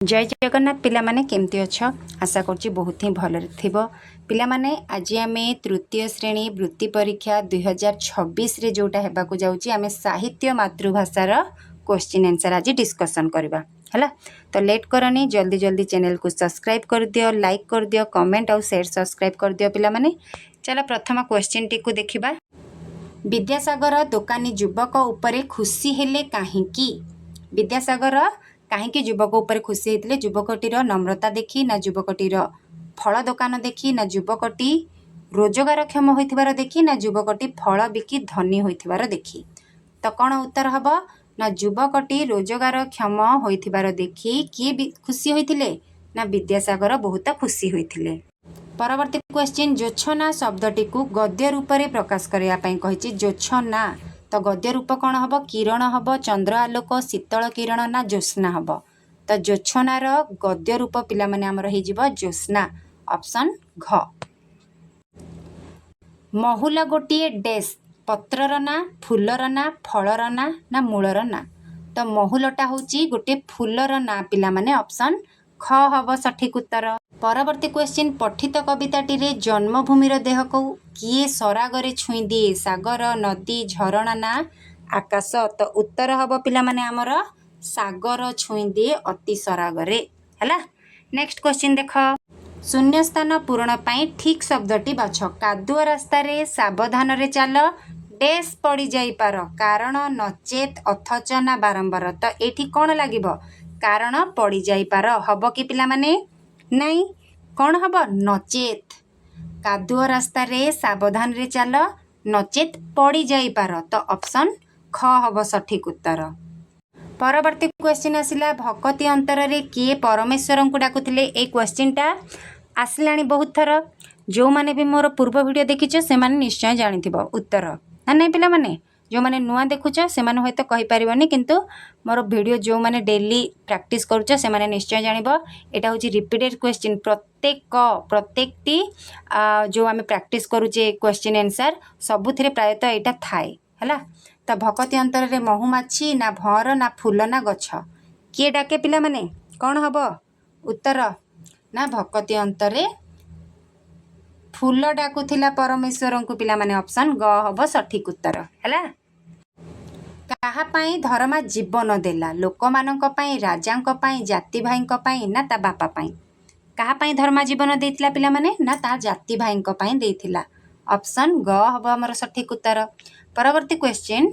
जय जगन्नाथ पिला माने केमती अच्छ आशा करछि बहुत ही भल थिबो पिला माने आज आमे तृतीय श्रेणी वृत्ति परीक्षा 2026 रे जोटा हेबा को जाउछि आमे साहित्य मातृभाषा रो क्वेश्चन आंसर आज डिस्कशन करबा हला। तो लेट करनी जल्दी जल्दी चैनल को सब्सक्राइब कर दियो, लाइक कर दियो, कमेंट और शेयर सब्सक्राइब कर दियो पिला माने। चलो प्रथम क्वेश्चन टी को देखिबा। विद्यासागर दोकानी युवक उपरे खुशी हेले काहेकि? विद्यासागर काहेकि युवक उपर खुशी होते? युवकटीर नम्रता देखी ना युवकटीर फल दोकान देखी ना युवकटी रोजगार क्षम होइथिबार देखी ना युवकटी फल बिकी धनी होइथिबार देखी? तो कौन उत्तर हम ना युवकटी रोजगार क्षम होइथिबार देखी किए खुशी होइथिले ना विद्यासागर बहुत खुशी होइथिले। परवर्ती क्वेश्चन जोछना शब्दटी को गद्य रूप में प्रकाश करने कही। जोछना तो गद्य रूप कौन हम? किरण हम, चंद्र आलोक, शीतल किरण ना ज्योत्स्ना हम? तो जोछनार गद्य रूप पिला माने हमर हे जिवो ज्योत्स्ना, ऑप्शन घ। महुल गोटे डेस पत्रर ना, फूलर ना, फलर ना ना मूलर ना? तो महुलटा होची गोटे फूलर ना पिला माने, ऑप्शन ख हब सठिक उत्तर। परवर्ती क्वेश्चन पठित कविताटी रे जन्मभूमिर देह को किए सरागरे छुई दिए? सागर, नदी, झरणा ना आकाश? तो उत्तर हब पिला माने हमर सागर छुई दिए अति सरागरे हला। नेक्स्ट क्वेश्चन देख। शून्य स्थान पूरण पाई ठीक शब्दटी बाछ। कादुआ रास्ता रे सावधान रे चाल डेस पड़ी जाई पार, कारण, नचेत, अथच ना बारंबार? तो एठी कौन लागिबो? कारण पड़ी जाई पार हब कि पिला माने? नहीं, कौन हब? नचेत। कादुआ रास्ता रे सावधान रे चाल नचेत पड़ी जाई पार, तो ऑप्शन ख हब सठिक उत्तर। परवर्ती क्वेश्चन आसिला भक्ति अंतर रे किए परमेश्वर को डाकुथिले? ए क्वेश्चन टा आसिलानी बहुत थर। जो माने भी मोर पूर्व वीडियो देखिछ से माने निश्चय जानिथिबो उत्तर ना नहीं पिला माने? जो माने नुआ देखुछ से माने होय तो कहि परिबनी, किंतु मोर वीडियो जो माने डेली प्रैक्टिस करूछ से माने निश्चय जानिबो। एटा होची रिपीटेड क्वेश्चन प्रत्येकटी जो आमे प्रैक्टिस करूचे क्वेश्चन आंसर सबुथिरे प्रायतः एटा थाए हला। तो भक्ति अंतर रे महुमाछी ना भंवर ना फूल ना गछ? किए डाके पिला माने? कौन हब उत्तर? ना भक्ति अंतर रे फूल डाकुथिला परमेश्वर को पिला माने, ऑप्शन ग हब सठिक उत्तर हला। काहा पाई धर्मा जीवन देला? लोक मानक पाई, राजांक पाई, जाति भाईंक पाई ना ता बापा पाई? काहा पाई धर्मा जीवन देथिला पिला माने? ना ता जाति भाईंक पाई देथिला, ऑप्शन ग हब हमर सठिक उत्तर। परवर्ती क्वेश्चन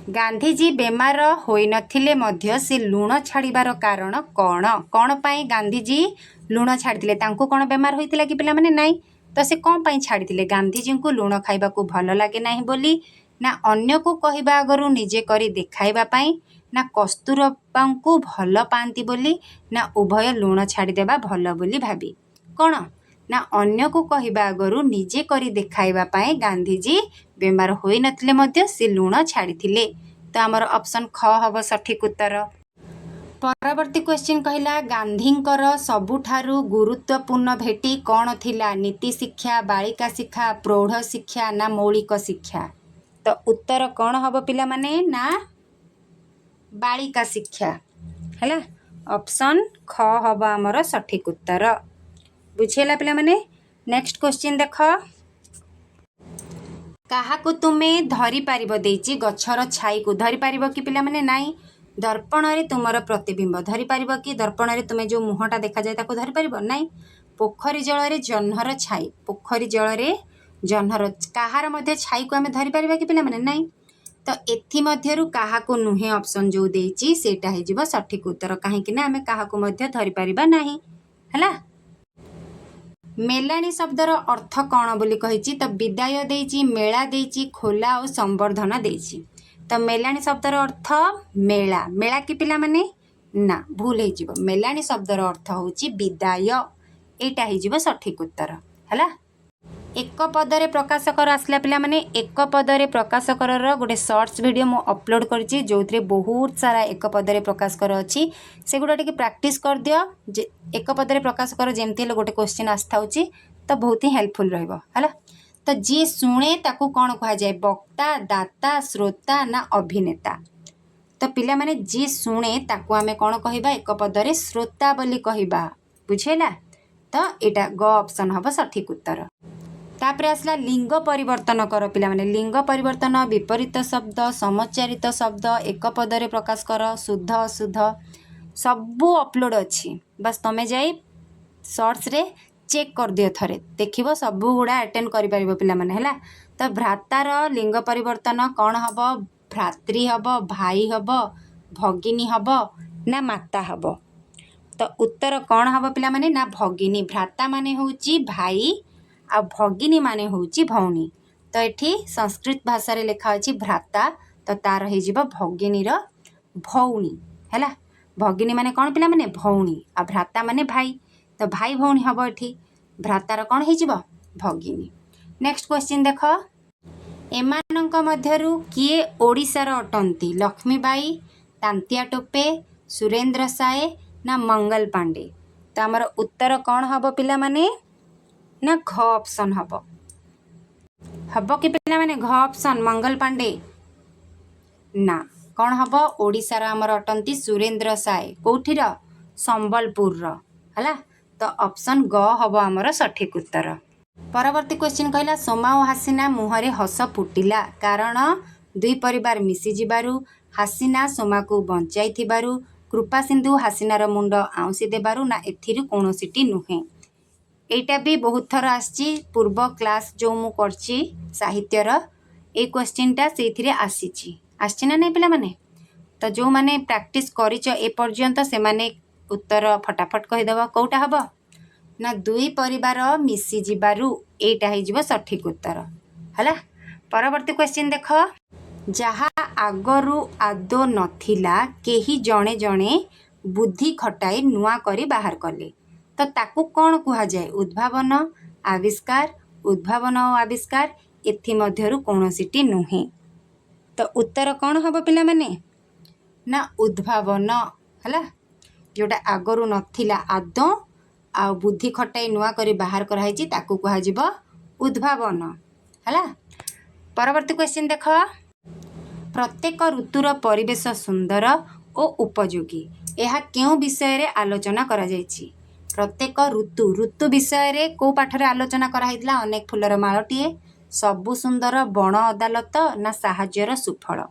गांधीजी बेमार होई नथिले मध्य से लुण छाड़िबार कारण कौन? कौन पाई गांधीजी लुण छाड़िथिले? तांको कौन बेमार होइतिला कि पिला माने? नहीं, तो से कौन पाई छाड़िथिले? गांधीजी को लुण खाइबा को भल लागे नाही बोली, ना अन्य को कहबा आगरु निजे करी देखाइबा पाई, ना कस्तूरबा को भल पांती बोली, ना उभय लुण छाड़ी देबा भल बोली भाबी? कौन ना अन्य को कहबा आगरु निजे करी देखाइबा पाई गांधीजी बेमार होई नथिले मध्य से लुण छाड़िथिले। तो हमर ऑप्शन ख हब सठिक उत्तर। परवर्ती क्वेश्चन कहला गांधींकर सबुठारु गुरुत्वपूर्ण भेटी कौन थिला? नीति शिक्षा, बालिका शिक्षा, प्रौढ़ शिक्षा ना मौलिक शिक्षा? तो उत्तर कौन हब पिला माने? ना बालिका शिक्षा हला, ऑप्शन ख हब हमर सठिक उत्तर। बुझेला पिला माने? नेक्स्ट क्वेश्चन देख। काहाकु तुमे धरी पारिबो देइची? गछर छाई को धरी पारिबो कि पिला माने? नाही। दर्पण रे तुमर प्रतिबिंब धरी पारिबो कि? दर्पण रे तुमे जो मुहटा देखा जाए ताको धरी पारिबो? नाही। पोखरी जल रे जह्नर छाई, पोखरी जल रे जह्नर काहार मध्य छाई को आमे धरी पारिबा कि पिला माने? नाही। तो एथि मध्यरु काहाकु नुहे ऑप्शन जो देइची सेटा हे जिवो सठिक उत्तर, काहे कि ना आमे काहाकु मध्य धरी पारिबा नाही हला। मेलाणी शब्दर अर्थ कौन बोली कहिची? तो विदाय देइची, मेला देइची, खोला और संवर्धना देइची। तो मेलाणी शब्दर अर्थ मेला, मेला कि पिला माने? ना भूल हे जिवो। मेलाणी शब्दर अर्थ होची विदाय, एटा हे जिवो सठिक उत्तर हला। एक पदरे प्रकाशकर आसला पिला माने, एक पदरे प्रकाशकर गोटे शॉर्ट्स वीडियो मु अपलोड करछि जो बहुत सारा एक पदरे प्रकाशकर अच्छी से गुड़ा टिके प्रैक्टिस कर दियो। एक पदरे प्रकाशकर जेमती हेले गोटे क्वेश्चन आस्थाउछि तो बहुत ही हेल्पफुल रहइबो हला। तो जी शुणे ताकू कौन कहा जाए? वक्ता, दाता, श्रोता ना अभिनेता? तो पिला माने जी शुणे ताकू आमे कौन कहबा एक पदरे श्रोता बोली कहबा बुझेला। तो एटा ग ऑप्शन हबो सठिक उत्तर। तापर आसला लिंग परिवर्तन कर पिला माने लिंग परिवर्तन विपरीत शब्द समोच्चारित शब्द एक पदरे प्रकाश कर शुद्ध अशुद्ध सबू अपलोड अच्छी बस तमे जाई शॉर्ट्स रे चेक कर दियो थरे देखिबो सबू गुडा अटेंड करि परिबो पिला माने हैला। तो भ्रातार लिंग परिवर्तन कौन हबो भ्रातृ हबो भाई हबो भगिनी हबो ना माता हबो। तो उत्तर कौन हबो पिला माने ना भगिनी भ्राता माने होउची भाई आ भगिनी माने होउची भौणी। तो एठी संस्कृत भाषा रे लिखा अछि भ्राता तो तार हे जिवो भगिनी रो भौणी हैला। भगिनी माने कौन पिला माने भौणी आ भ्राता माने भाई तो भाई भौणी हबो एठी भ्रातार कौन हे जिवो भगिनी। नेक्स्ट क्वेश्चन देख एमानंक मध्यरु किए ओडिशार अटंती लक्ष्मीबाई तांतिया टोपे सुरेंद्र साए ना मंगल पांडे। तो आमर उत्तर कौन हबो पिला माने ना घ ऑप्शन हबो हबो कि पिला माने घ ऑप्शन मंगल पांडे ना कौन हबो ओडिशार आमर अटंती सुरेंद्र साए कोठीर संबलपुर रो हला। तो ऑप्शन ग हबो आमर सठिक उत्तर। परवर्ती क्वेश्चन कहला सोमा और हासिना मुहरे हस फुटिला कारण दुई परिवार मिसी जिबारु हासिना सोमा को बंचाई थिबारु कृपा सिंधु हासिनार मुंड आउसी देबारु ना एथिरु कोनोसिटी नुहे। एटा भी बहुत थर आछि पूर्व क्लास जो मु करछि साहित्यर ए क्वेश्चनटा सेथिरे आसीछि आछि ना नै पिला माने। तो जो माने प्रैक्टिस करिछ ए पर्यंत से माने उत्तर फटाफट कहि देबा कोटा हबो ना दुई परिवार मिसी जिबारु एटा हे जिवो सठिक उत्तर हला। परवर्ती क्वेश्चन देख जहा आगरु आदो नथिला केही जणे जणे बुद्धि खटाई नुआ करी बाहर कले तो ताकू कौन कुहा जाए उद्भावन आविष्कार उद्भावन और आविष्कार एथि मध्यरु कोनोसिटी नुहे। तो उत्तर कौन हबो पिला माने ना उद्भावन हला जोटा आगरु नथिला आदो आ बुद्धि खटाई नुआ करी बाहर कराई ताकू कुहा जिवो उद्भावन हला। परवर्ती क्वेश्चन देख प्रत्येक ऋतुर परिवेश सुंदर और उपयोगी यह क्यों विषय रे आलोचना करा जायछि। प्रत्येक ऋतु ऋतु विषय रे को पाठरे आलोचना कराइला अनेक फुलर मालटीए सबु सुंदर बण अदालत ना साहाज्यर सुफल।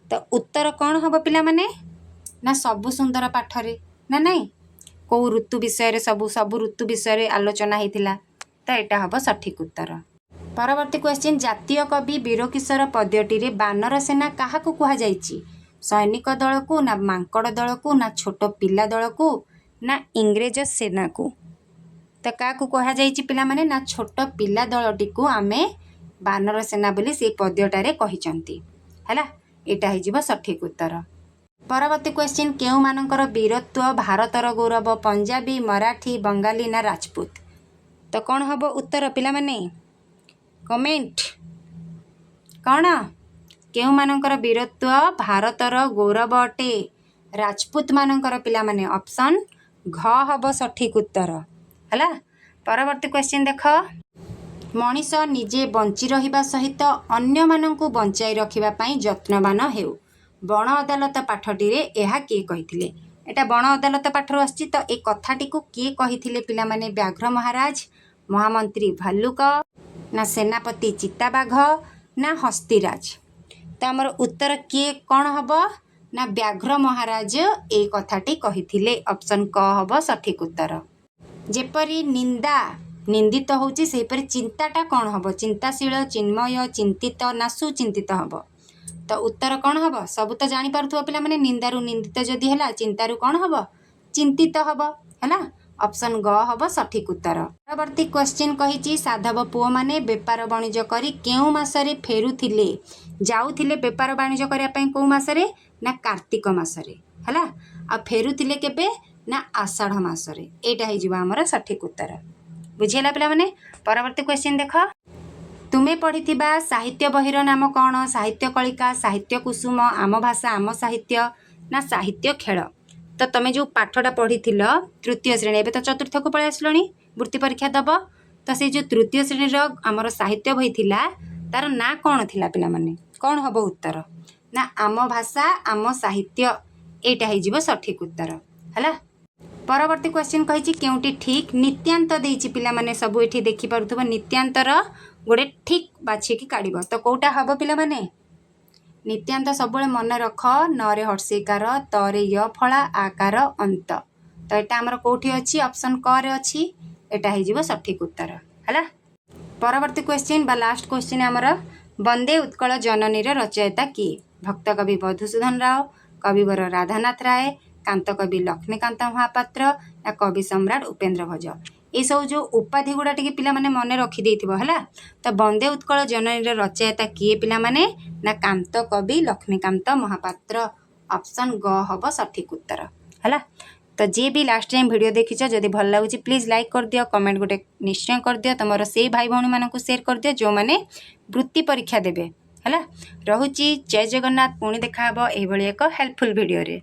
तो उत्तर कौन हबो पिला माने ना सबु सुंदर पाठरे ना नहीं को ऋतु विषय रे सबु सबु ऋतु विषय रे आलोचना हेतिला तो एटा हबो सठिक उत्तर। परवर्ती क्वेश्चन जातीय कवि वीरकिशोर पद्यटी रे बानर सेना काहाकू कुहा जायछि सैनिक दल को ना मांकड़ दल को ना छोट पिला दल को ना इंग्रेज सेना को। तो काकू कहा जायछि पिला माने ना छोट पिला दलटी को आमे बानर सेना बोली से पद्यटारे कहिचंती हैला एटा हे जिवो सठिक उत्तर। परवर्ती क्वेश्चन केउ मानकर वीरत्व भारतर गौरव पंजाबी मराठी बंगाली ना राजपूत। तो कौन हबो उत्तर पिला माने कमेंट कौन केउ मानकर वीरत्व भारतर गौरव अटे राजपूत मानकर पिला माने ऑप्शन घ हबो सठिक उत्तर हला। परवर्ती क्वेश्चन देख मनीष निजे बंची रहिबा सहित अन्य मानंकु बंचाई रखिबा पई यत्नवान हेउ बण अदालत पाठटी रे एहा किए कहिथिले एटा बण अदालत पाठर आछि। तो ए कथाटी को किए कहिथिले पिला माने व्याघ्र महाराज महामंत्री भालुक ना सेनापति चिताबाघ ना हस्तीराज। तो आमर उत्तर किए कौन हबो ना व्याघ्र महाराज ए कथाटी कहिथिले ऑप्शन क हबो सठिक उत्तर। जेपरी निंदा निंदित होउची सेपरी चिंताटा कौन हबो चिंताशील चिन्मय चिंतित ना सुचिंतित हबो। तो उत्तर कौन हबो सब तो जानि पारथुवा पिला माने निंदारु निंदित जदी हला चिंतारु कौन हबो चिंतित हबो हला ऑप्शन ग हबो सठिक उत्तर। परवर्ती क्वेश्चन कहिची साधव पुओ माने व्यापार वाणिज्य करी केउ मासरे फेरुथिले जाउथिले व्यापार वाणिज्य करिया पई को मासरे ना कार्तिक मासरे हला आ फेरुथिले केबे ना आषाढ़ मासरे एटा हे जिवो हमर सठिक उत्तर बुझियला पिला माने। परवर्ती क्वेश्चन देख तुमे पढ़िथिबा साहित्य बहिर नाम कौन साहित्य कलिका साहित्य कुसुम आम भाषा आम साहित्य ना साहित्य खेल। तो तुम जो पाठटा पढ़ी तृतीय श्रेणी एवं तो चतुर्थ को पलि आसलणी वृत्ति परीक्षा दब तो से जो तृतीय श्रेणी आमर साहित्य बही थिला तार ना कौन थिला पिला माने कौन हबो उत्तर ना आम भाषा आम साहित्य एटा हो सठिक उत्तर है। परवर्ती क्वेश्चन कही केउटी ठीक नित्यांत देइछि पिला माने सब एठी देखि पारुथबो नित्यांतर गोटे ठीक बाछिकी काढिबो तो कोटा हबो पिला माने नित्यांत सब मन रख न रे हर्षिकार तरे य फला आकार अंत तो एटा हमर कोठी अछि ऑप्शन क रे अछि एटा हो सठिक उत्तर है। परवर्ती क्वेश्चन बा लास्ट क्वेश्चन हमर वंदे उत्कल जननी रे रचयिता किए भक्त कवि मधुसूदन राव कविवर राधानाथ राय कांत कवि लक्ष्मीकांत महापात्र या कवि सम्राट उपेन्द्र भज ये सब जो उपाधि गुड़ा टी पिला माने मन रखी है। तो वंदे उत्कल जननी रे रचयिता किए पिला माने ना कांत कवि लक्ष्मीकांत महापात्र ऑप्शन ग हब सठिक उत्तर है। तो जी भी लास्ट टाइम वीडियो देखिछ जदि भल लगुच प्लीज लाइक कर दियो कमेंट गोटे निश्चय कर दियो तुम से भाई भौणी मानक शेयर कर दियो जो माने वृत्ति परीक्षा देबे है। रहुची जय जगन्नाथ पुणी देखा एक हेल्पफुल वीडियो रे।